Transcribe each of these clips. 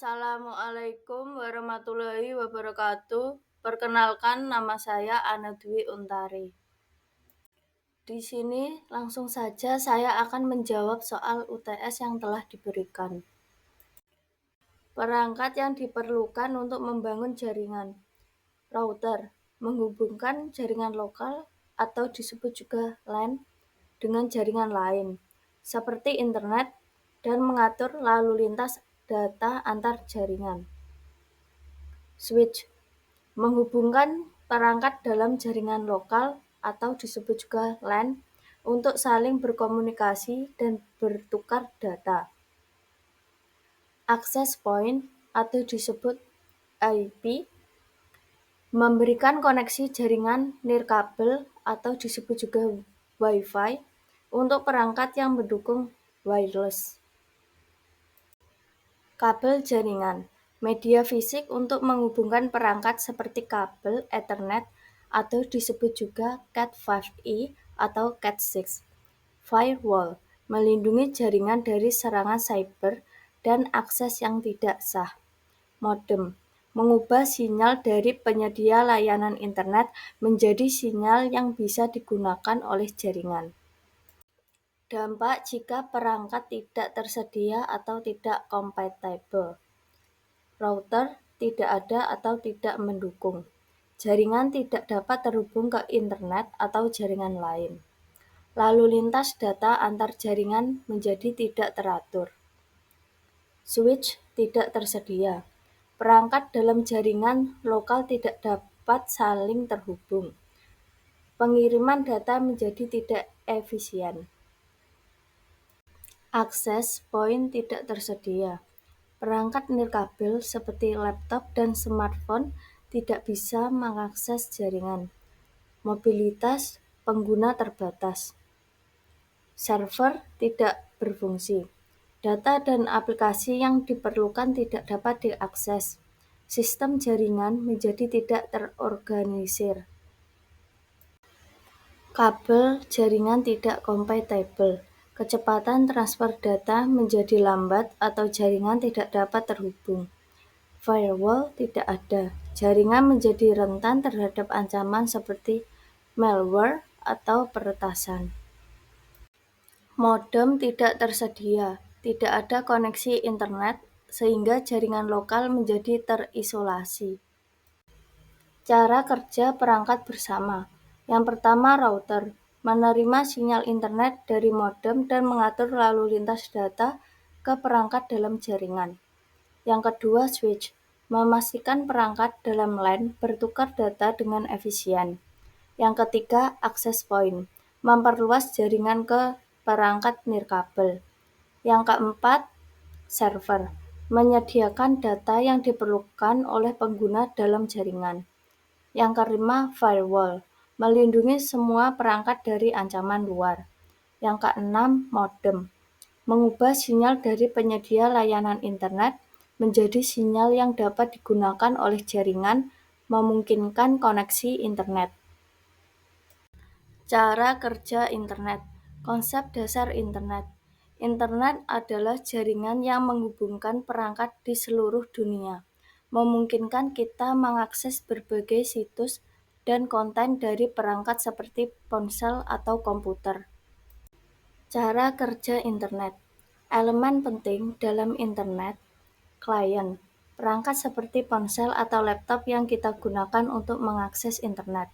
Assalamualaikum warahmatullahi wabarakatuh. Perkenalkan, nama saya Ana Dwi Untari. Di sini langsung saja saya akan menjawab soal UTS yang telah diberikan. Perangkat yang diperlukan untuk membangun jaringan. Router menghubungkan jaringan lokal atau disebut juga LAN dengan jaringan lain, seperti internet, dan mengatur lalu lintas data antar jaringan. Switch menghubungkan perangkat dalam jaringan lokal atau disebut juga LAN untuk saling berkomunikasi dan bertukar data. Access point atau disebut IP memberikan koneksi jaringan nirkabel atau disebut juga Wi-Fi untuk perangkat yang mendukung wireless. Kabel jaringan, media fisik untuk menghubungkan perangkat seperti kabel Ethernet atau disebut juga Cat5e atau Cat6. Firewall, melindungi jaringan dari serangan cyber dan akses yang tidak sah. Modem, mengubah sinyal dari penyedia layanan internet menjadi sinyal yang bisa digunakan oleh jaringan. Dampak jika perangkat tidak tersedia atau tidak kompatibel. Router tidak ada atau tidak mendukung. Jaringan tidak dapat terhubung ke internet atau jaringan lain. Lalu lintas data antar jaringan menjadi tidak teratur. Switch tidak tersedia. Perangkat dalam jaringan lokal tidak dapat saling terhubung. Pengiriman data menjadi tidak efisien. Akses point tidak tersedia. Perangkat nirkabel seperti laptop dan smartphone tidak bisa mengakses jaringan. Mobilitas pengguna terbatas. Server tidak berfungsi. Data dan aplikasi yang diperlukan tidak dapat diakses. Sistem jaringan menjadi tidak terorganisir. Kabel jaringan tidak kompatibel. Kecepatan transfer data menjadi lambat atau jaringan tidak dapat terhubung. Firewall tidak ada. Jaringan menjadi rentan terhadap ancaman seperti malware atau peretasan. Modem tidak tersedia. Tidak ada koneksi internet sehingga jaringan lokal menjadi terisolasi. Cara kerja perangkat bersama. Yang pertama, router menerima sinyal internet dari modem dan mengatur lalu lintas data ke perangkat dalam jaringan. Yang kedua, switch memastikan perangkat dalam LAN bertukar data dengan efisien. Yang ketiga, access point memperluas jaringan ke perangkat nirkabel. Yang keempat, server menyediakan data yang diperlukan oleh pengguna dalam jaringan. Yang kelima, firewall melindungi semua perangkat dari ancaman luar. Yang keenam, modem mengubah sinyal dari penyedia layanan internet menjadi sinyal yang dapat digunakan oleh jaringan, memungkinkan koneksi internet. Cara kerja internet. Konsep dasar internet. Internet adalah jaringan yang menghubungkan perangkat di seluruh dunia, memungkinkan kita mengakses berbagai situs dan konten dari perangkat seperti ponsel atau komputer. Cara kerja internet. Elemen penting dalam internet, klien, perangkat seperti ponsel atau laptop yang kita gunakan untuk mengakses internet.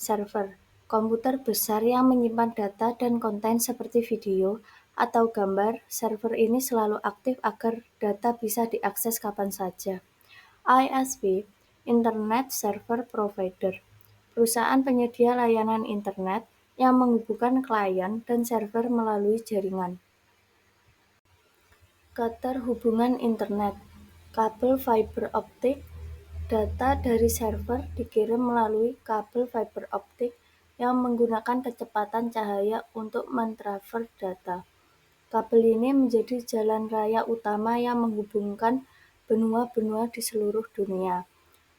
Server, komputer besar yang menyimpan data dan konten seperti video atau gambar. Server ini selalu aktif agar data bisa diakses kapan saja. ISP, Internet Server Provider, perusahaan penyedia layanan internet yang menghubungkan klien dan server melalui jaringan. Keterhubungan internet, kabel fiber optik, data dari server dikirim melalui kabel fiber optik yang menggunakan kecepatan cahaya untuk mentransfer data. Kabel ini menjadi jalan raya utama yang menghubungkan benua-benua di seluruh dunia.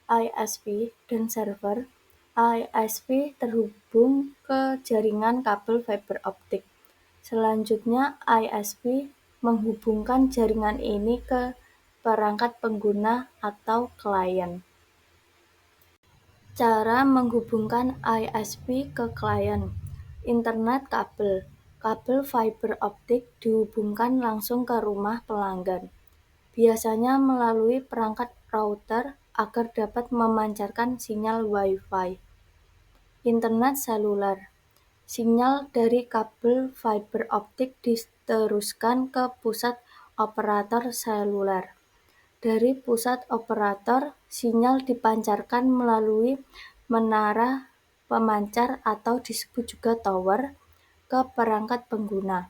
ISP dan server. ISP terhubung ke jaringan kabel fiber optik. Selanjutnya, ISP menghubungkan jaringan ini ke perangkat pengguna atau klien. Cara menghubungkan ISP ke klien. Internet kabel. Kabel fiber optik dihubungkan langsung ke rumah pelanggan, biasanya melalui perangkat router agar dapat memancarkan sinyal Wi-Fi. Internet seluler. Sinyal dari kabel fiber optik diteruskan ke pusat operator seluler. Dari pusat operator, sinyal dipancarkan melalui menara pemancar atau disebut juga tower ke perangkat pengguna.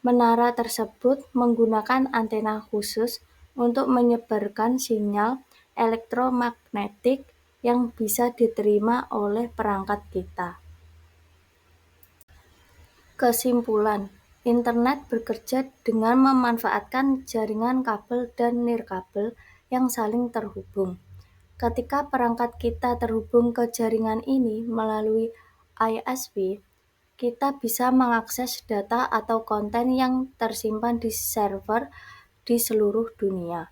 Menara tersebut menggunakan antena khusus untuk menyebarkan sinyal elektromagnetik yang bisa diterima oleh perangkat kita. Kesimpulan, internet bekerja dengan memanfaatkan jaringan kabel dan nirkabel yang saling terhubung. Ketika perangkat kita terhubung ke jaringan ini melalui ISP, kita bisa mengakses data atau konten yang tersimpan di server di seluruh dunia.